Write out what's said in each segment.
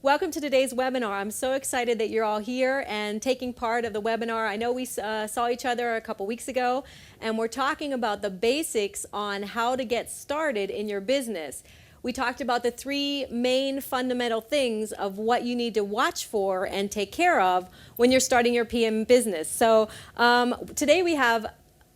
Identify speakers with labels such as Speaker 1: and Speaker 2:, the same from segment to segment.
Speaker 1: Welcome to today's webinar. I'm so excited that you're all here and taking part of the webinar. I know we saw each other a couple weeks ago, and we're talking about the basics on how to get started in your business. We talked about the three main fundamental things of what you need to watch for and take care of when you're starting your PM business. So today we have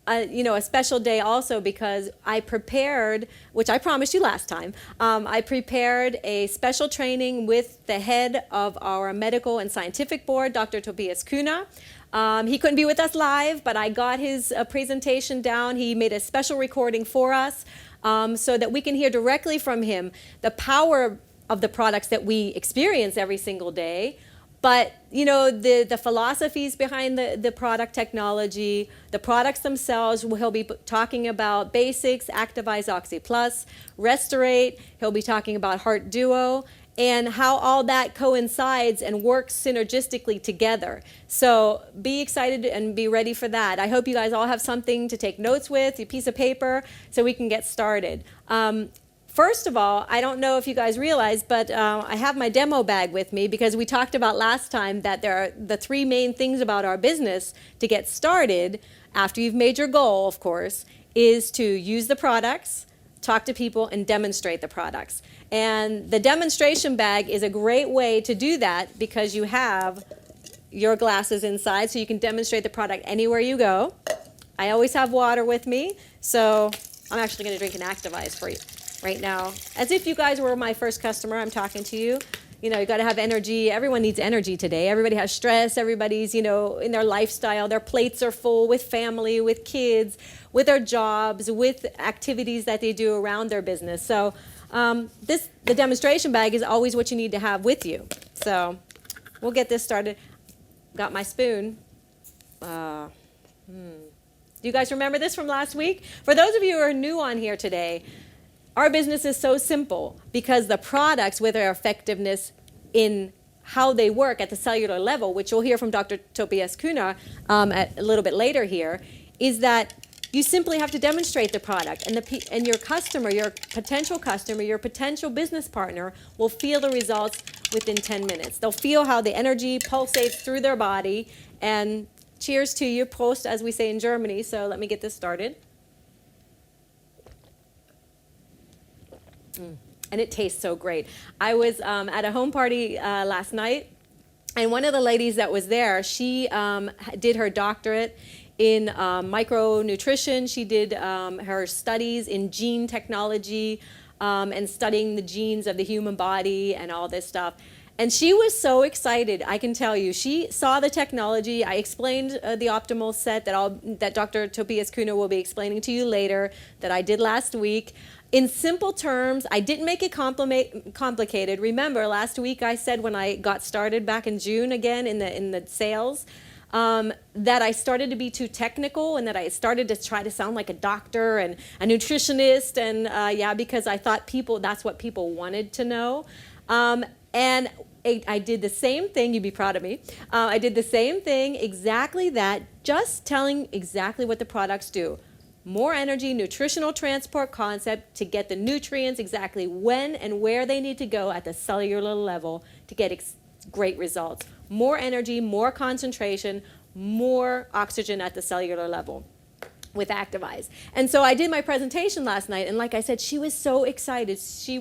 Speaker 1: a special day also because I prepared, which I promised you last time, I prepared a special training with the head of our medical and scientific board, Dr. Tobias Kühne. He couldn't be with us live, but I got his presentation down. He made a special recording for us so that we can hear directly from him the power of the products that we experience every single day. But, the philosophies behind the product technology, the products themselves, he'll be talking about Basics, Activize Oxy Plus, Restorate, he'll be talking about Heart Duo, and how all that coincides and works synergistically together. So be excited and be ready for that. I hope you guys all have something to take notes with, a piece of paper, so we can get started. First of all, I don't know if you guys realize, but I have my demo bag with me because we talked about last time that there are the three main things about our business to get started after you've made your goal, of course, is to use the products, talk to people, and demonstrate the products. And the demonstration bag is a great way to do that because you have your glasses inside so you can demonstrate the product anywhere you go. I always have water with me, so I'm actually going to drink an Activize for you right now. As if you guys were my first customer, I'm talking to you. You got to have energy. Everyone needs energy today. Everybody has stress. Everybody's, in their lifestyle. Their plates are full with family, with kids, with their jobs, with activities that they do around their business. So the demonstration bag is always what you need to have with you. So we'll get this started. Got my spoon. Do you guys remember this from last week? For those of you who are new on here today, our business is so simple because the products, with their effectiveness in how they work at the cellular level, which you'll hear from Dr. Tobias Kühne a little bit later here, is that you simply have to demonstrate the product, and your customer, your potential business partner will feel the results within 10 minutes. They'll feel how the energy pulsates through their body, and cheers to you, Prost, as we say in Germany. So let me get this started. And it tastes so great. I was at a home party last night, and one of the ladies that was there, she did her doctorate in micronutrition. She did her studies in gene technology and studying the genes of the human body and all this stuff. And she was so excited, I can tell you. She saw the technology. I explained the optimal set that Dr. Tobias Kühne will be explaining to you later, that I did last week. In simple terms, I didn't make it complicated. Remember, last week I said when I got started back in June again in the sales, that I started to be too technical and that I started to try to sound like a doctor and a nutritionist, and because I thought that's what people wanted to know. And I did the same thing. You'd be proud of me. I did the same thing, exactly that, just telling exactly what the products do. More energy, nutritional transport concept to get the nutrients exactly when and where they need to go at the cellular level to get great results. More energy, more concentration, more oxygen at the cellular level with Activize. And so I did my presentation last night, and like I said, she was so excited. She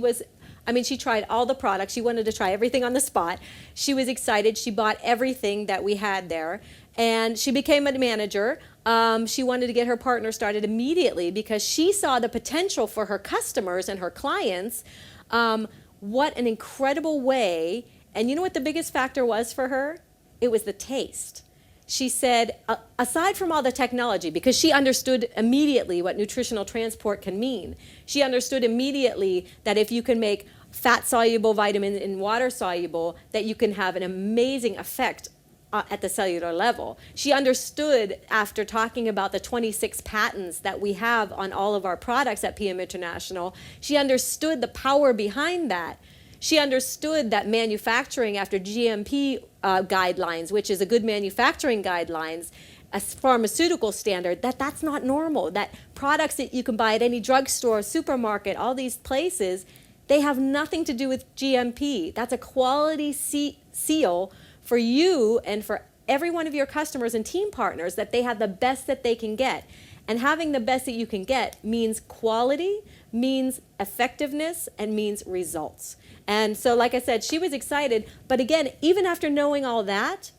Speaker 1: tried all the products. She wanted to try everything on the spot. She was excited. She bought everything that we had there, and she became a manager. She wanted to get her partner started immediately because she saw the potential for her customers and her clients. What an incredible way. And you know what the biggest factor was for her? It was the taste. She said, aside from all the technology, because she understood immediately what nutritional transport can mean. She understood immediately that if you can make fat-soluble vitamin and water-soluble, that you can have an amazing effect at the cellular level. She understood, after talking about the 26 patents that we have on all of our products at PM International, she understood the power behind that. She understood that manufacturing after GMP guidelines, which is a good manufacturing guidelines, a pharmaceutical standard, that's not normal. That products that you can buy at any drugstore, supermarket, all these places, They have nothing to do with GMP. That's a quality seal for you and for every one of your customers and team partners that they have the best that they can get. And having the best that you can get means quality, means effectiveness, and means results. And so, like I said, she was excited. But again, even after knowing all that,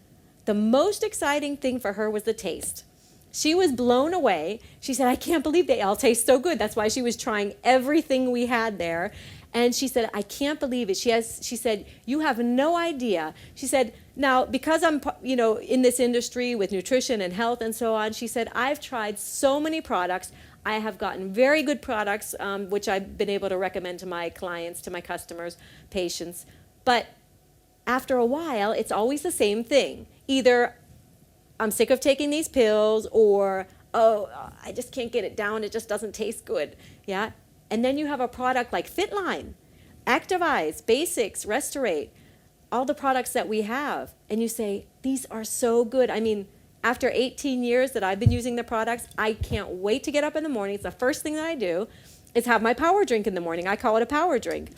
Speaker 1: the most exciting thing for her was the taste. She was blown away. She said, I can't believe they all taste so good. That's why she was trying everything we had there. And she said, I can't believe it. She said, you have no idea. She said, now, because I'm, in this industry with nutrition and health and so on, she said, I've tried so many products. I have gotten very good products, which I've been able to recommend to my clients, to my customers, patients. But after a while, it's always the same thing. Either I'm sick of taking these pills, or, I just can't get it down. It just doesn't taste good. Yeah. And then you have a product like Fitline, Activise, Basics, Restorate, all the products that we have. And you say, these are so good. I mean, after 18 years that I've been using the products, I can't wait to get up in the morning. It's the first thing that I do is have my power drink in the morning. I call it a power drink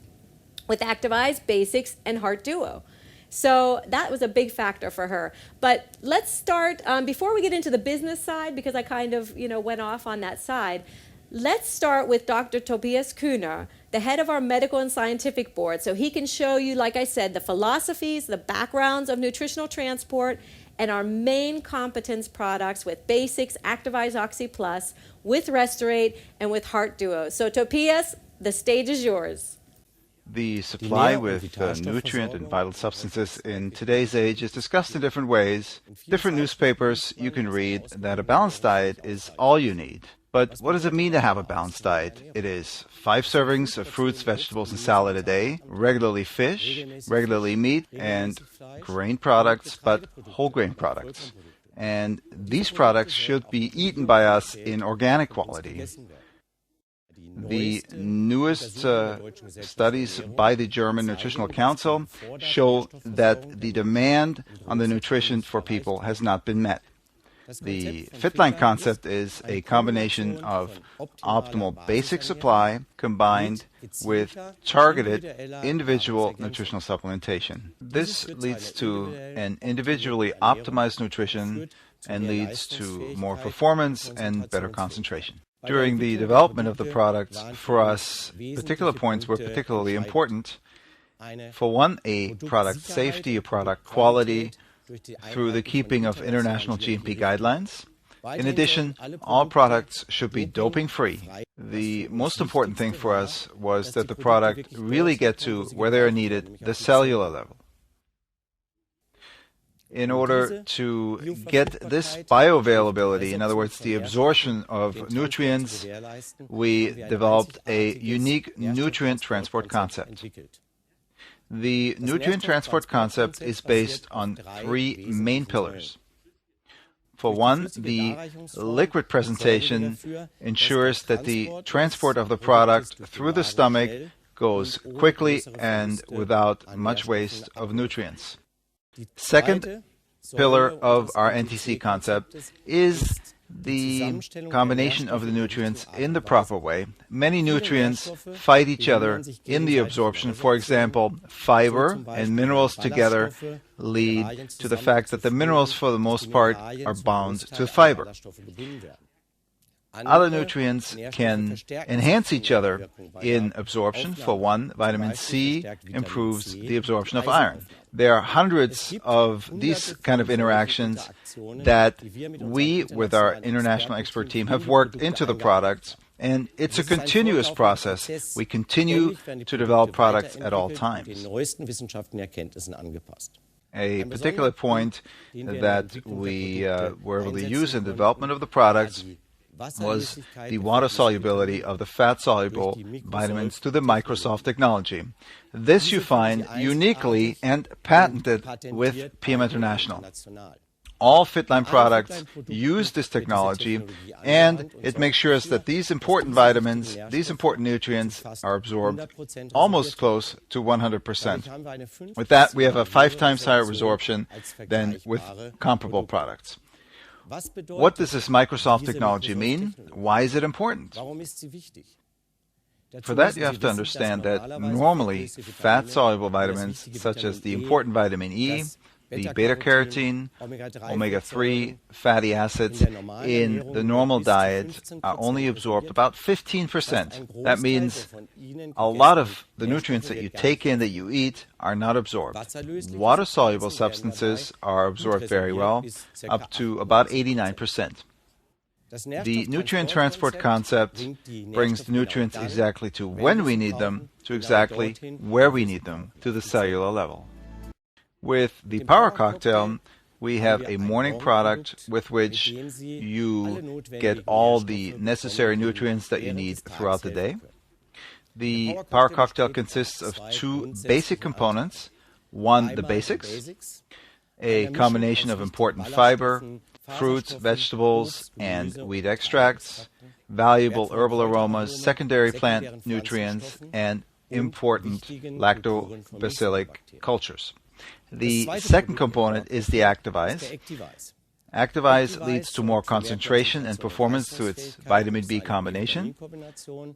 Speaker 1: with Activise, Basics, and Heart Duo. So that was a big factor for her. But let's start, before we get into the business side, because I kind of, went off on that side, let's start with Dr. Tobias Kühne, the head of our medical and scientific board, so he can show you, like I said, the philosophies, the backgrounds of nutritional transport, and our main competence products with Basics, Activise Oxy Plus, with Restorate, and with Heart Duo. So Tobias, the stage is yours.
Speaker 2: The supply with nutrient and vital substances in today's age is discussed in different ways. Different newspapers you can read that a balanced diet is all you need. But what does it mean to have a balanced diet? It is 5 servings of fruits, vegetables, and salad a day, regularly fish, regularly meat, and grain products, but whole grain products. And these products should be eaten by us in organic quality. The newest studies by the German Nutritional Council show that the demand on the nutrition for people has not been met. The Fitline concept is a combination of optimal basic supply combined with targeted individual nutritional supplementation. This leads to an individually optimized nutrition and leads to more performance and better concentration. During the development of the products, for us, particular points were particularly important. For one, a product safety, a product quality, through the keeping of international GMP guidelines. In addition, all products should be doping-free. The most important thing for us was that the product really get to where they are needed, the cellular level. In order to get this bioavailability, in other words, the absorption of nutrients, we developed a unique nutrient transport concept. The nutrient transport concept is based on 3 main pillars. For one, the liquid presentation ensures that the transport of the product through the stomach goes quickly and without much waste of nutrients. Second pillar of our NTC concept is the combination of the nutrients in the proper way. Many nutrients fight each other in the absorption. For example, fiber and minerals together lead to the fact that the minerals, for the most part, are bound to fiber. Other nutrients can enhance each other in absorption. For one, vitamin C improves the absorption of iron. There are hundreds of these kind of interactions that we, with our international expert team, have worked into the products, and it's a continuous process. We continue to develop products at all times. A particular point that we were able to use in the development of the products was the water solubility of the fat-soluble vitamins to the Microsoft technology. This you find uniquely and patented with PM International. All Fitline products use this technology, and it makes sure that these important vitamins, these important nutrients, are absorbed almost close to 100%. With that, we have a 5 times higher absorption than with comparable products. What does this Microsoft technology mean? Why is it important? For that, you have to understand that normally fat-soluble vitamins, such as the important vitamin E, the beta-carotene, omega-3 fatty acids in the normal diet are only absorbed about 15%. That means a lot of the nutrients that you take in, that you eat, are not absorbed. Water-soluble substances are absorbed very well, up to about 89%. The nutrient transport concept brings the nutrients exactly to when we need them, to exactly where we need them, to the cellular level. With the Power Cocktail, we have a morning product with which you get all the necessary nutrients that you need throughout the day. The Power Cocktail consists of two basic components. One, the basics, a combination of important fiber, fruits, vegetables, and wheat extracts, valuable herbal aromas, secondary plant nutrients, and important lactobacillic cultures. The second component is the Activise. Activise leads to more concentration and performance through its vitamin B combination,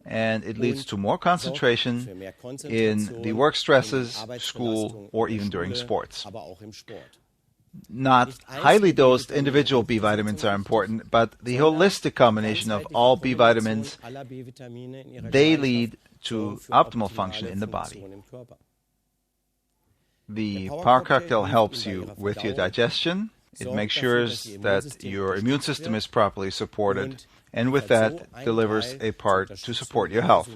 Speaker 2: and it leads to more concentration in the work stresses, school, or even during sports. Not highly dosed individual B vitamins are important, but the holistic combination of all B vitamins, they lead to optimal function in the body. The Power Cocktail helps you with your digestion. It makes sure that your immune system is properly supported, and with that delivers a part to support your health.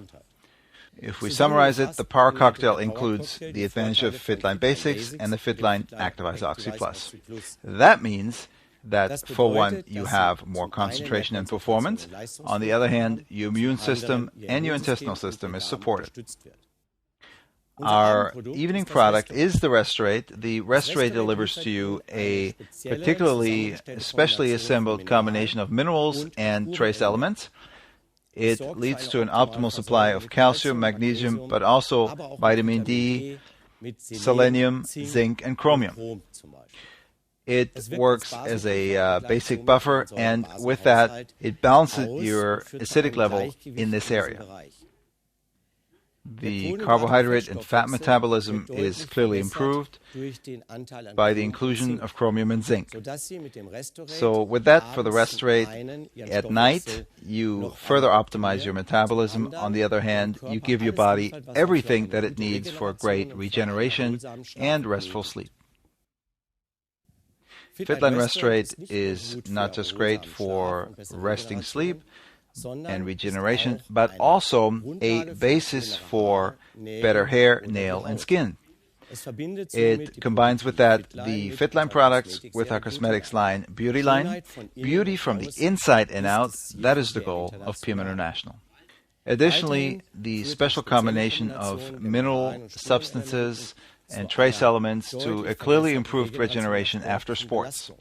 Speaker 2: If we summarize it, the Power Cocktail includes the advantage of Fitline Basics and the Fitline Activise Oxy Plus. That means that, for one, you have more concentration and performance. On the other hand, your immune system and your intestinal system is supported. Our evening product is the Restorate. The Restorate delivers to you a particularly specially assembled combination of minerals and trace elements. It leads to an optimal supply of calcium, magnesium, but also vitamin D, selenium, zinc, and chromium. It works as a basic buffer, and with that, it balances your acidic level in this area. The carbohydrate and fat metabolism is clearly improved by the inclusion of chromium and zinc. So with that, for the Restorate, at night, you further optimize your metabolism. On the other hand, you give your body everything that it needs for great regeneration and restful sleep. Fitline Restorate is not just great for resting sleep and regeneration, but also a basis for better hair, nail, and skin. It combines with that the Fitline products with our cosmetics line, Beauty Line. Beauty from the inside and out, that is the goal of PM International. Additionally, the special combination of mineral substances and trace elements to a clearly improved regeneration after sports.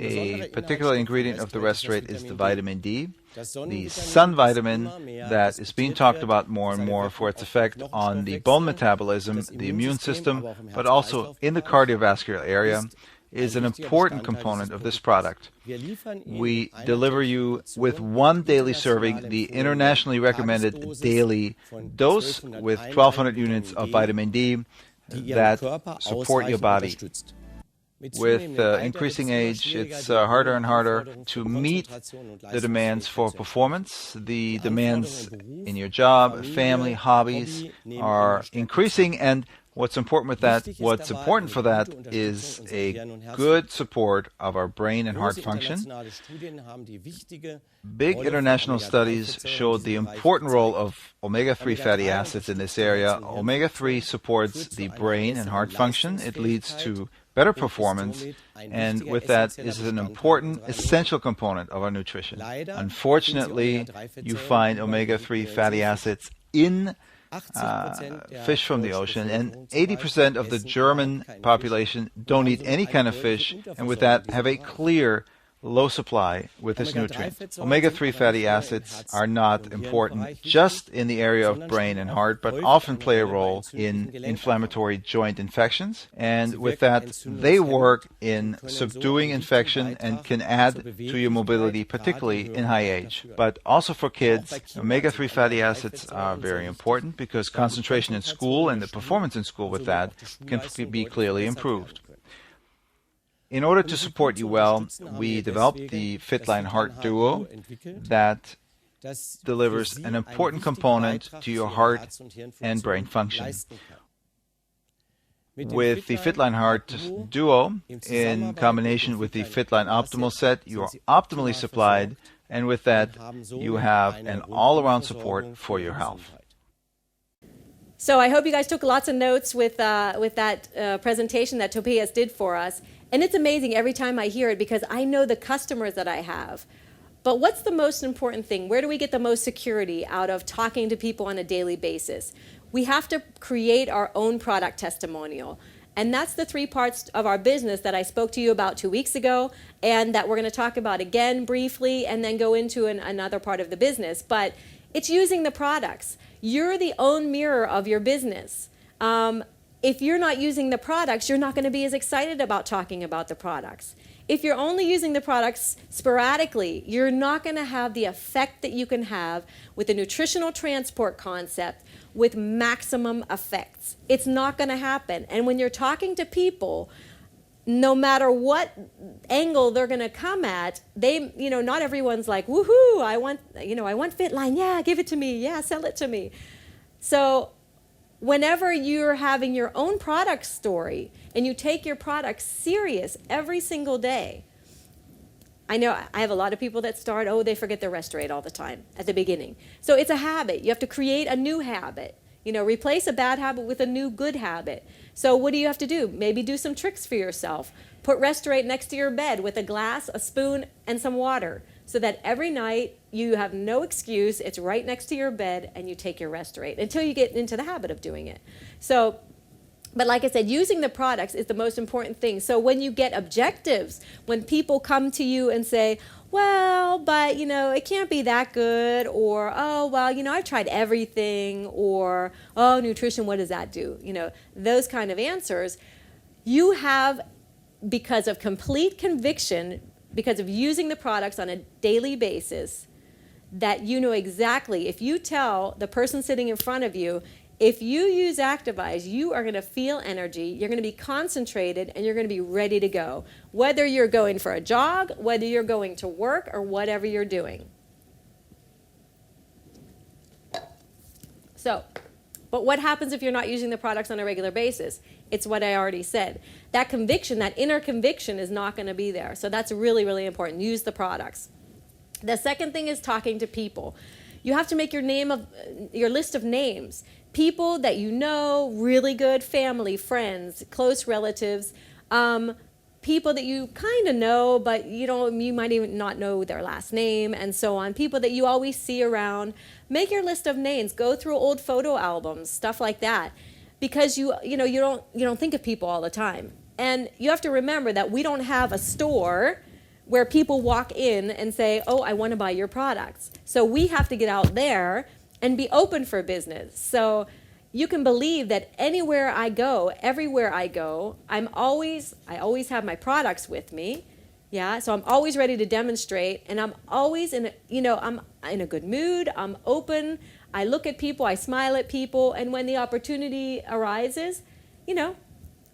Speaker 2: A particular ingredient of the Restorate is the vitamin D, the sun vitamin that is being talked about more and more for its effect on the bone metabolism, the immune system, but also in the cardiovascular area, is an important component of this product. We deliver you with one daily serving, the internationally recommended daily dose with 1,200 units of vitamin D that support your body. With increasing age, it's harder and harder to meet the demands for performance. The demands in your job, family, hobbies are increasing, and what's important for that is a good support of our brain and heart function. Big international studies showed the important role of omega-3 fatty acids in this area. Omega-3 supports the brain and heart function. It leads to better performance, and with that is an important, essential component of our nutrition. Unfortunately, you find omega-3 fatty acids in fish from the ocean, and 80% of the German population don't eat any kind of fish, and with that have a clear low supply with this nutrient. Omega-3 fatty acids are not important just in the area of brain and heart, but often play a role in inflammatory joint infections. And with that, they work in subduing infection and can add to your mobility, particularly in high age. But also for kids, omega-3 fatty acids are very important because concentration in school and the performance in school with that can be clearly improved. In order to support you well, we developed the Fitline Heart Duo that delivers an important component to your heart and brain function. With the Fitline Heart Duo, in combination with the Fitline Optimal set, you are optimally supplied, and with that, you have an all-around support for your health.
Speaker 1: So I hope you guys took lots of notes with that presentation that Tobias did for us. And it's amazing every time I hear it because I know the customers that I have. But what's the most important thing? Where do we get the most security out of talking to people on a daily basis? We have to create our own product testimonial. And that's the 3 parts of our business that I spoke to you about 2 weeks ago and that we're going to talk about again briefly and then go into another part of the business. But it's using the products. You're the own mirror of your business. If you're not using the products, you're not going to be as excited about talking about the products. If you're only using the products sporadically, you're not going to have the effect that you can have with the nutritional transport concept with maximum effects. It's not going to happen. And when you're talking to people, no matter what angle they're going to come at, they, not everyone's like, woohoo, I want Fitline. Yeah, give it to me. Yeah, sell it to me. So whenever you're having your own product story and you take your product serious every single day, I know I have a lot of people that start, they forget their rest rate all the time at the beginning. So it's a habit. You have to create a new habit. Replace a bad habit with a new good habit. So what do you have to do? Maybe do some tricks for yourself. Put rest rate next to your bed with a glass, a spoon, and some water so that every night you have no excuse. It's right next to your bed and you take your rest rate until you get into the habit of doing it. So, but like I said, using the products is the most important thing. So when you get objectives, when people come to you and say, well, but, it can't be that good, or, I've tried everything, or, nutrition, what does that do? Those kind of answers, you have, because of complete conviction, because of using the products on a daily basis, that you know exactly, if you tell the person sitting in front of you, if you use Activise, you are going to feel energy, you're going to be concentrated, and you're going to be ready to go. Whether you're going for a jog, whether you're going to work, or whatever you're doing. So, but what happens if you're not using the products on a regular basis? It's what I already said. That conviction, that inner conviction is not going to be there. So that's really, really important. Use the products. The second thing is talking to people. You have to make your list of names. People that you know, really good family, friends, close relatives, people that you kind of know, but you might even not know their last name, and so on. People that you always see around. Make your list of names. Go through old photo albums, stuff like that, because you don't think of people all the time. And you have to remember that we don't have a store where people walk in and say, I want to buy your products. So we have to get out there and be open for business. So you can believe that anywhere I go, everywhere I go, I always have my products with me. Yeah, so I'm always ready to demonstrate, and I'm always I'm in a good mood, I'm open, I look at people, I smile at people, and when the opportunity arises,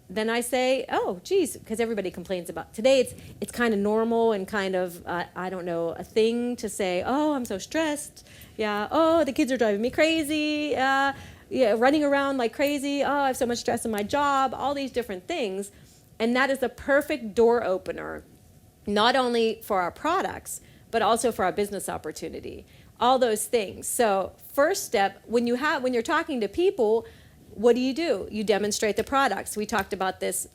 Speaker 1: then I say, geez, because everybody complains about today. It's kind of normal and kind of a thing to say. I'm so stressed. Yeah. The kids are driving me crazy. Running around like crazy. I have so much stress in my job. All these different things, and that is the perfect door opener, not only for our products but also for our business opportunity. All those things. So first step, when you're talking to people, what do? You demonstrate the products. We talked about this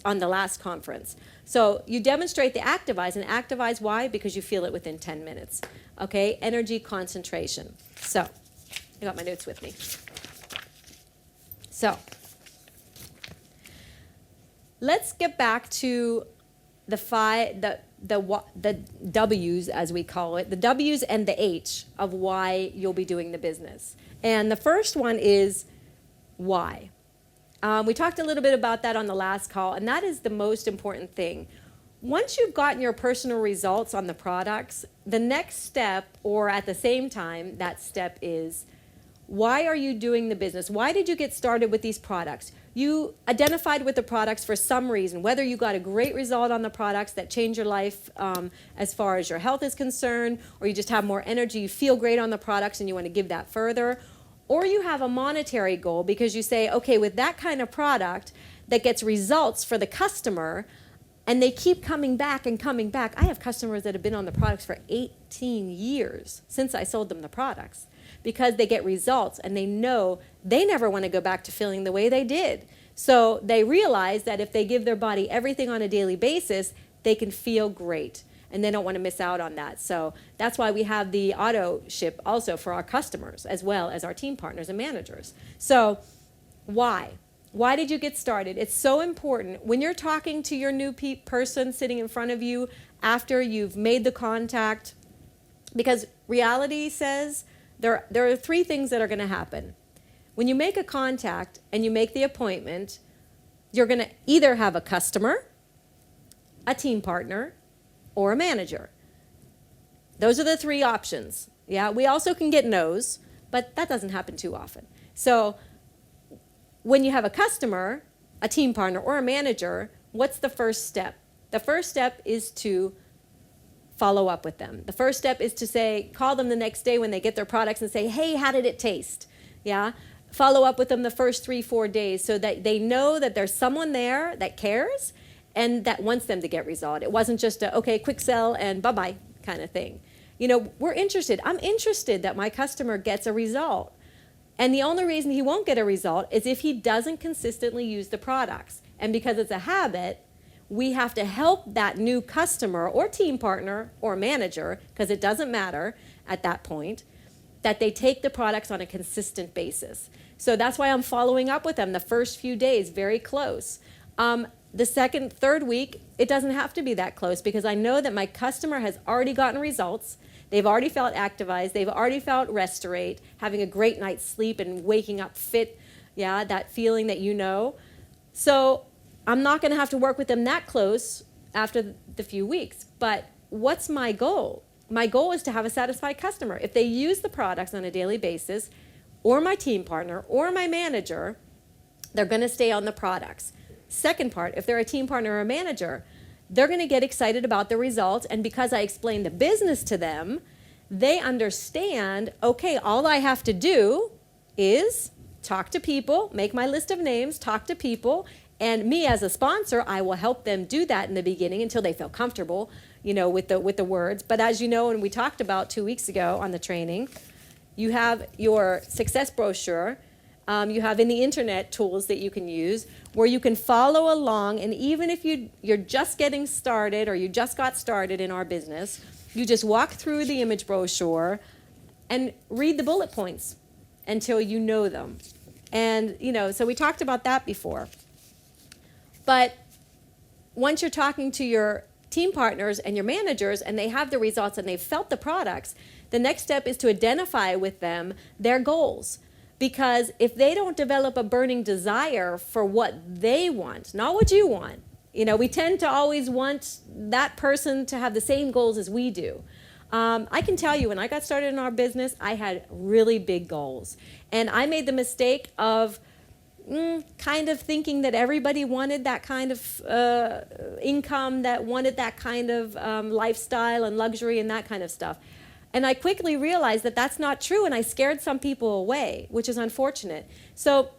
Speaker 1: on the last conference. So you demonstrate the Activise, and Activise, why? Because you feel it within 10 minutes. Okay, energy concentration. So I got my notes with me. So let's get back to the W's, as we call it, the W's and the H of why you'll be doing the business. And the first one is why. We talked a little bit about that on the last call, and that is the most important thing. Once you've gotten your personal results on the products, the next step, or at the same time, that step is, why are you doing the business? Why did you get started with these products? You identified with the products for some reason, whether you got a great result on the products that change your life as far as your health is concerned, or you just have more energy, you feel great on the products and you want to give that further, or you have a monetary goal because you say, okay, with that kind of product that gets results for the customer, and they keep coming back and coming back. I have customers that have been on the products for 18 years since I sold them the products, because they get results and they know they never want to go back to feeling the way they did. So they realize that if they give their body everything on a daily basis, they can feel great, and they don't want to miss out on that. So that's why we have the auto ship also for our customers as well as our team partners and managers. So why? Why did you get started? It's so important when you're talking to your new person sitting in front of you after you've made the contact, because reality says there are three things that are going to happen. When you make a contact and you make the appointment, you're going to either have a customer, a team partner, or a manager. Those are the three options. Yeah, we also can get no's, but that doesn't happen too often. So when you have a customer, a team partner, or a manager, what's the first step? The first step is to follow up with them. The first step is to say, call them the next day when they get their products and say, hey, how did it taste? Yeah. Follow up with them the first 3-4 days so that they know that there's someone there that cares and that wants them to get result. It wasn't just a, okay, quick sell and bye-bye kind of thing. You know, we're interested. I'm interested that my customer gets a result. And the only reason he won't get a result is if he doesn't consistently use the products. And because it's a habit, we have to help that new customer or team partner or manager, because it doesn't matter at that point, that they take the products on a consistent basis. So that's why I'm following up with them the first few days very close. The second, third week, it doesn't have to be that close, because I know that my customer has already gotten results. They've already felt activized. They've already felt restorate, having a great night's sleep and waking up fit. Yeah, that feeling that you know. So I'm not going to have to work with them that close after the few weeks. But what's my goal? My goal is to have a satisfied customer. If they use the products on a daily basis, or my team partner, or my manager, they're going to stay on the products. Second part, if they're a team partner or a manager, they're going to get excited about the results, and because I explain the business to them, they understand, okay, all I have to do is talk to people, make my list of names, talk to people, and me as a sponsor, I will help them do that in the beginning until they feel comfortable, you know, with the words. But as you know, and we talked about 2 weeks ago on the training, you have your success brochure. You have in the internet tools that you can use where you can follow along, and even if you're just getting started or you just got started in our business, you just walk through the image brochure and read the bullet points until you know them. And, you know, so we talked about that before. But once you're talking to your team partners and your managers and they have the results and they've felt the products, the next step is to identify with them their goals. Because if they don't develop a burning desire for what they want, not what you want, you know, we tend to always want that person to have the same goals as we do. I can tell you, when I got started in our business, I had really big goals. And I made the mistake of kind of thinking that everybody wanted that kind of income, that wanted that kind of lifestyle and luxury and that kind of stuff. And I quickly realized that that's not true, and I scared some people away, which is unfortunate. So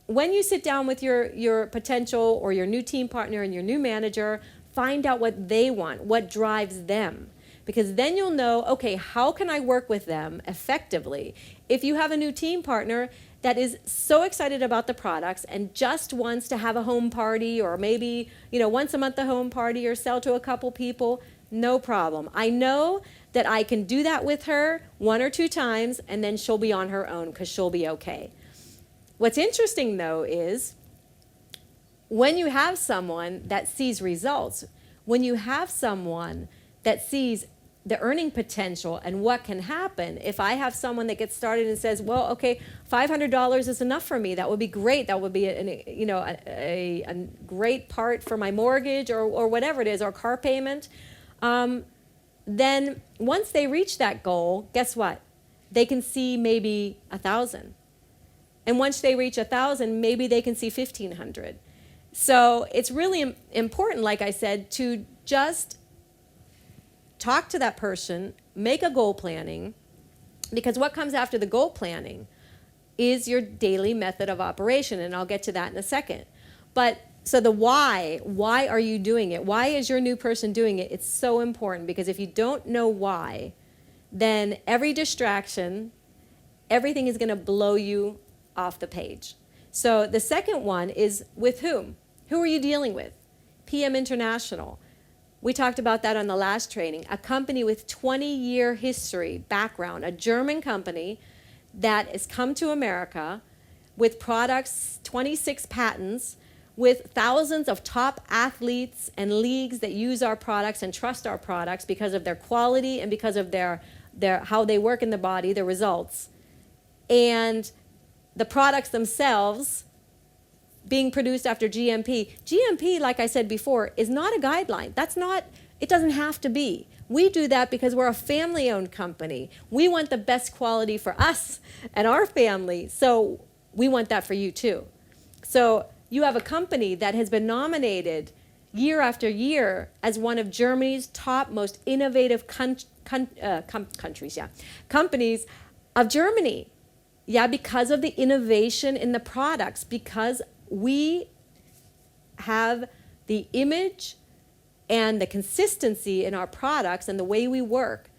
Speaker 1: when you sit down with your potential or your new team partner and your new manager, find out what they want, what drives them. Because then you'll know, okay, how can I work with them effectively? If you have a new team partner that is so excited about the products and just wants to have a home party, or maybe, you know, once a month a home party, or sell to a couple people, no problem. I know that I can do that with her 1 or 2 times, and then she'll be on her own because she'll be okay. What's interesting, though, is when you have someone that sees results, when you have someone that sees the earning potential and what can happen, if I have someone that gets started and says, well, okay, $500 is enough for me, that would be great. That would be a great part for my mortgage or whatever it is, or car payment. Then once they reach that goal, guess what? They can see maybe 1,000. And once they reach 1,000, maybe they can see 1,500. So it's really important, like I said, to just talk to that person, make a goal planning, because what comes after the goal planning is your daily method of operation, and I'll get to that in a second. But so the why are you doing it? Why is your new person doing it? It's so important, because if you don't know why, then every distraction, everything is going to blow you off the page. So the second one is with whom? Who are you dealing with? PM International. We talked about that on the last training. A company with 20-year history, background, a German company that has come to America with products, 26 patents, with thousands of top athletes and leagues that use our products and trust our products because of their quality and because of their how they work in the body, the results. And the products themselves being produced after GMP. GMP, like I said before, is not a guideline. It doesn't have to be. We do that because we're a family-owned company. We want the best quality for us and our family, so we want that for you too. So you have a company that has been nominated year after year as one of Germany's top most innovative companies of Germany. Yeah, because of the innovation in the products, because we have the image and the consistency in our products and the way we work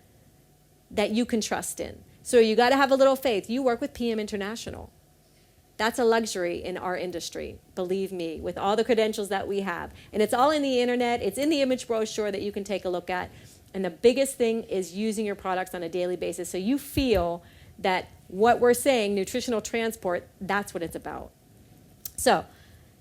Speaker 1: that you can trust in. So you got to have a little faith. You work with PM International. That's a luxury in our industry, believe me, with all the credentials that we have. And it's all in the internet. It's in the image brochure that you can take a look at. And the biggest thing is using your products on a daily basis so you feel that what we're saying, nutritional transport, that's what it's about. So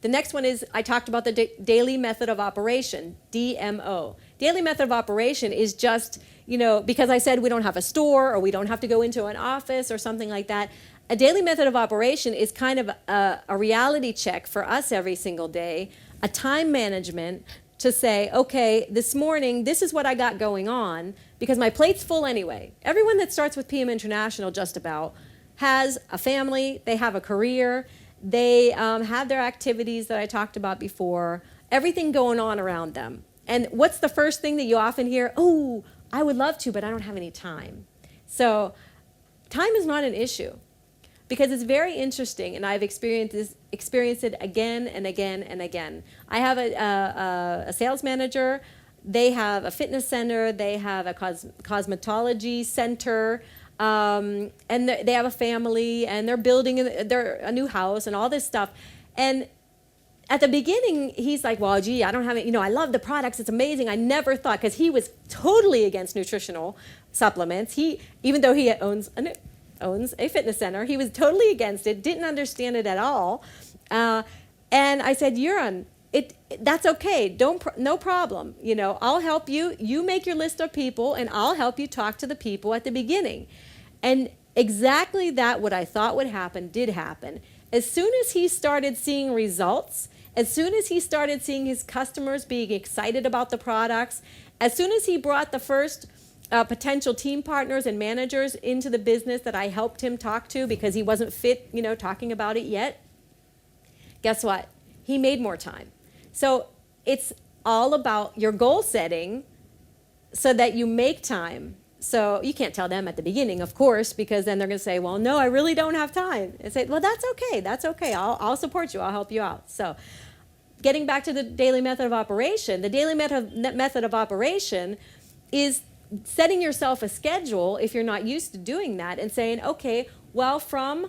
Speaker 1: the next one is, I talked about the daily method of operation, DMO. Daily method of operation is just, because I said we don't have a store or we don't have to go into an office or something like that. A daily method of operation is kind of a reality check for us every single day, a time management to say, okay, this morning, this is what I got going on, because my plate's full anyway. Everyone that starts with PM International just about has a family, they have a career, they have their activities that I talked about before, everything going on around them. And what's the first thing that you often hear? Oh, I would love to, but I don't have any time. So time is not an issue, because it's very interesting, and I've experienced it again and again and again. I have a sales manager. They have a fitness center. They have a cosmetology center. And they have a family, and they're building a new house and all this stuff. And at the beginning, he's like, well, gee, I don't have it. I love the products. It's amazing. I never thought, because he was totally against nutritional supplements. Even though he owns a fitness center, he was totally against it, didn't understand it at all. And I said, Yuran, that's okay. No problem. I'll help you. You make your list of people, and I'll help you talk to the people at the beginning. And exactly that, what I thought would happen, did happen. As soon as he started seeing results, as soon as he started seeing his customers being excited about the products, as soon as he brought the first potential team partners and managers into the business that I helped him talk to because he wasn't fit, talking about it yet, guess what? He made more time. So it's all about your goal setting so that you make time. So you can't tell them at the beginning, of course, because then they're going to say, well, no, I really don't have time. And say, well, that's okay. That's okay. I'll support you. I'll help you out. So getting back to the daily method of operation, the daily method of operation is setting yourself a schedule if you're not used to doing that and saying, okay, well, from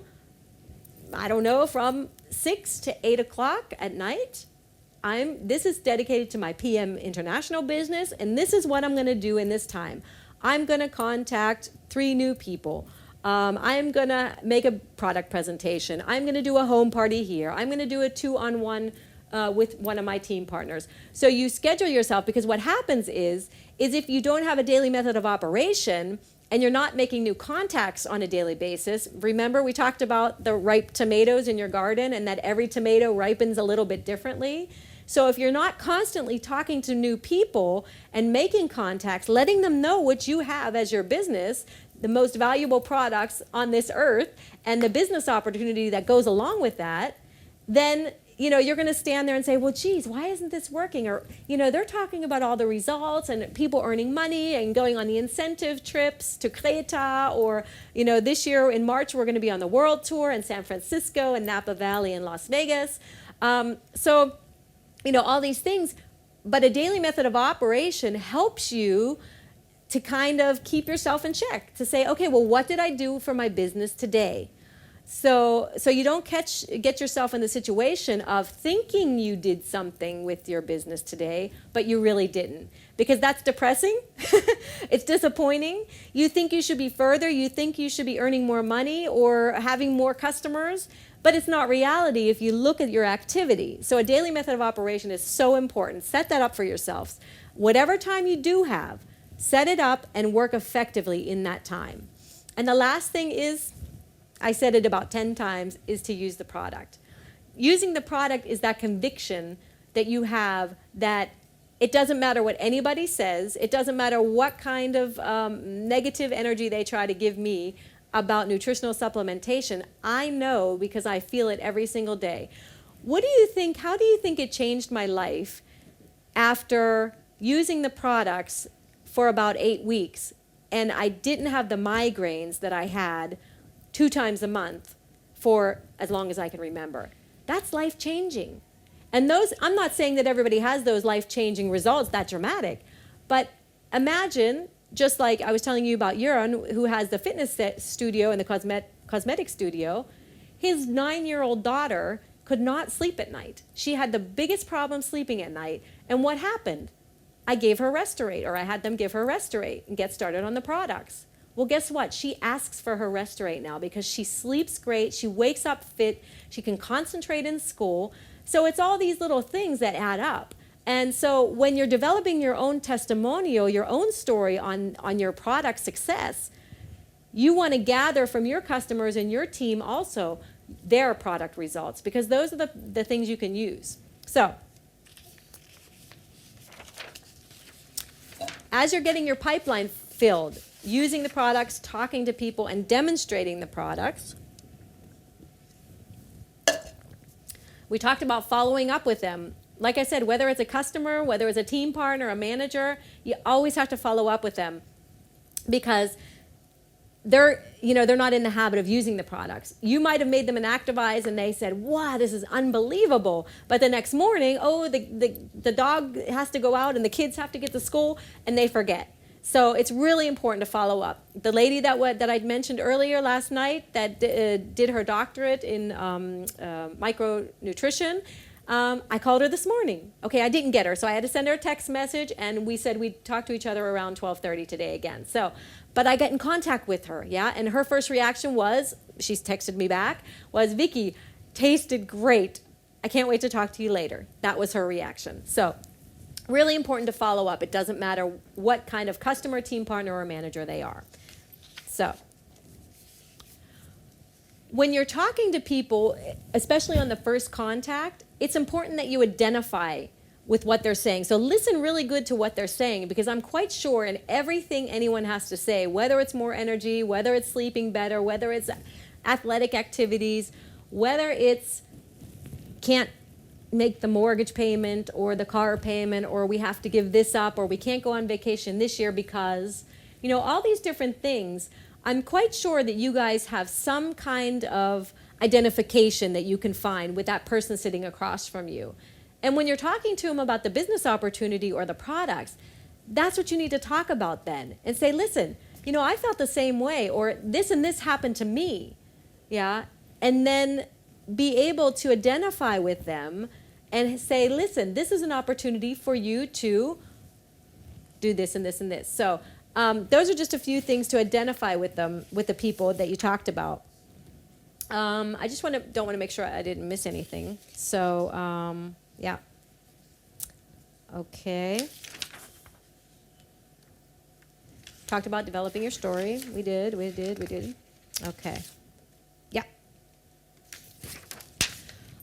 Speaker 1: 6 to 8 o'clock at night, this is dedicated to my PM International business, and this is what I'm going to do in this time. I'm going to contact 3 new people. I'm going to make a product presentation. I'm going to do a home party here. I'm going to do a 2-on-1 with one of my team partners. So you schedule yourself, because what happens is if you don't have a daily method of operation and you're not making new contacts on a daily basis, remember we talked about the ripe tomatoes in your garden and that every tomato ripens a little bit differently. So if you're not constantly talking to new people and making contacts, letting them know what you have as your business, the most valuable products on this earth, and the business opportunity that goes along with that, then you're going to stand there and say, well, geez, why isn't this working? Or, they're talking about all the results and people earning money and going on the incentive trips to Creta, or, this year in March, we're going to be on the world tour in San Francisco and Napa Valley and Las Vegas. All these things. But a daily method of operation helps you to kind of keep yourself in check, to say, okay, well, what did I do for my business today? So you don't get yourself in the situation of thinking you did something with your business today, but you really didn't. Because that's depressing. It's disappointing. You think you should be further. You think you should be earning more money or having more customers, but it's not reality if you look at your activity. So a daily method of operation is so important. Set that up for yourselves. Whatever time you do have, set it up and work effectively in that time. And the last thing is, I said it about 10 times, is to use the product. Using the product is that conviction that you have that it doesn't matter what anybody says. It doesn't matter what kind of negative energy they try to give me about nutritional supplementation. I know because I feel it every single day. What do you think? How do you think it changed my life after using the products for about 8 weeks, and I didn't have the migraines that I had 2 times a month for as long as I can remember? That's life-changing. And those, I'm not saying that everybody has those life-changing results that dramatic, but imagine, just like I was telling you about Euron, who has the fitness studio and the cosmetic studio, his 9-year-old daughter could not sleep at night. She had the biggest problem sleeping at night. And what happened? I gave her Restorate, or I had them give her Restorate and get started on the products. Well, guess what? She asks for her Restorate now because she sleeps great, she wakes up fit, she can concentrate in school. So it's all these little things that add up. And so when you're developing your own testimonial, your own story on your product success, you want to gather from your customers and your team also their product results, because those are the things you can use. So as you're getting your pipeline filled, using the products, talking to people, and demonstrating the products, we talked about following up with them. Like I said, whether it's a customer, whether it's a team partner, a manager, you always have to follow up with them, because they're not in the habit of using the products. You might have made them an Activise and they said, wow, this is unbelievable. But the next morning, the dog has to go out and the kids have to get to school, and they forget. So it's really important to follow up. The lady that I mentioned earlier last night that did her doctorate in micronutrition, I called her this morning. Okay, I didn't get her, so I had to send her a text message, and we said we'd talk to each other around 12:30 today again. But I got in contact with her, and her first reaction was, she's texted me back, was, Vicki, tasted great. I can't wait to talk to you later. That was her reaction. So really important to follow up. It doesn't matter what kind of customer, team partner, or manager they are. So when you're talking to people, especially on the first contact, it's important that you identify with what they're saying. So listen really good to what they're saying, because I'm quite sure in everything anyone has to say, whether it's more energy, whether it's sleeping better, whether it's athletic activities, whether it's can't make the mortgage payment or the car payment, or we have to give this up, or we can't go on vacation this year because, all these different things, I'm quite sure that you guys have some kind of identification that you can find with that person sitting across from you. And when you're talking to them about the business opportunity or the products, that's what you need to talk about then, and say, listen, I felt the same way, or this and this happened to me, and then be able to identify with them and say, listen, this is an opportunity for you to do this and this and this. So those are just a few things to identify with them, with the people that you talked about. I just don't want to make sure I didn't miss anything. So Yeah. Okay. Talked about developing your story. We did. Okay. Yeah.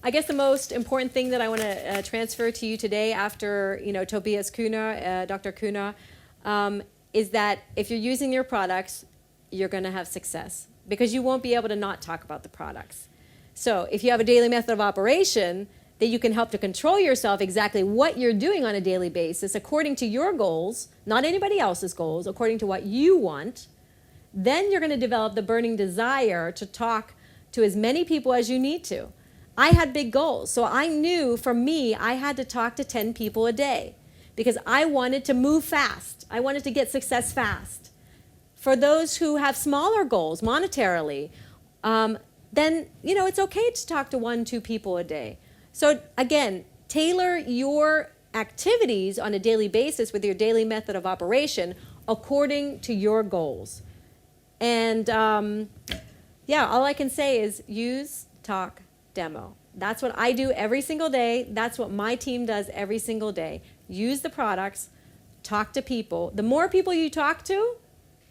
Speaker 1: I guess the most important thing that I want to transfer to you today after, Tobias Kühne, Dr. Kühne, is that if you're using your products, you're going to have success because you won't be able to not talk about the products. So if you have a daily method of operation that you can help to control yourself exactly what you're doing on a daily basis according to your goals, not anybody else's goals, according to what you want, then you're going to develop the burning desire to talk to as many people as you need to. I had big goals, so I knew for me I had to talk to 10 people a day because I wanted to move fast. I wanted to get success fast. For those who have smaller goals monetarily, then it's okay to talk to 1-2 people a day. So again, tailor your activities on a daily basis with your daily method of operation according to your goals. And all I can say is use, talk, demo. That's what I do every single day. That's what my team does every single day. Use the products, talk to people. The more people you talk to,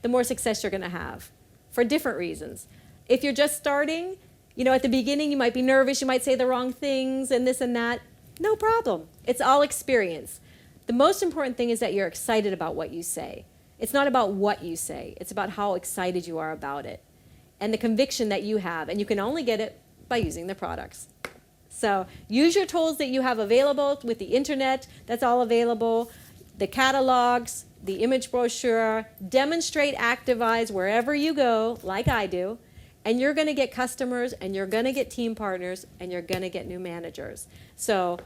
Speaker 1: the more success you're going to have for different reasons. If you're just starting, at the beginning you might be nervous, you might say the wrong things and this and that. No problem. It's all experience. The most important thing is that you're excited about what you say. It's not about what you say. It's about how excited you are about it and the conviction that you have. And you can only get it by using the products. So use your tools that you have available with the internet. That's all available. The catalogs, the image brochure. Demonstrate, activize wherever you go, like I do. And you're going to get customers, and you're going to get team partners, and you're going to get new managers. So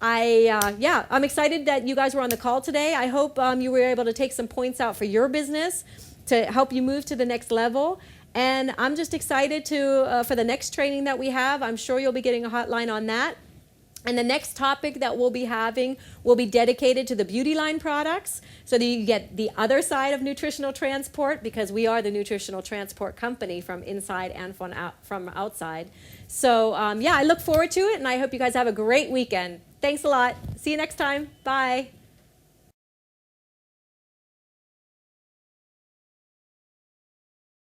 Speaker 1: I'm excited that you guys were on the call today. I hope you were able to take some points out for your business to help you move to the next level. And I'm just excited for the next training that we have. I'm sure you'll be getting a hotline on that. And the next topic that we'll be having will be dedicated to the beauty line products so that you get the other side of nutritional transport, because we are the nutritional transport company from inside and from outside. So I look forward to it, and I hope you guys have a great weekend. Thanks a lot. See you next time. Bye.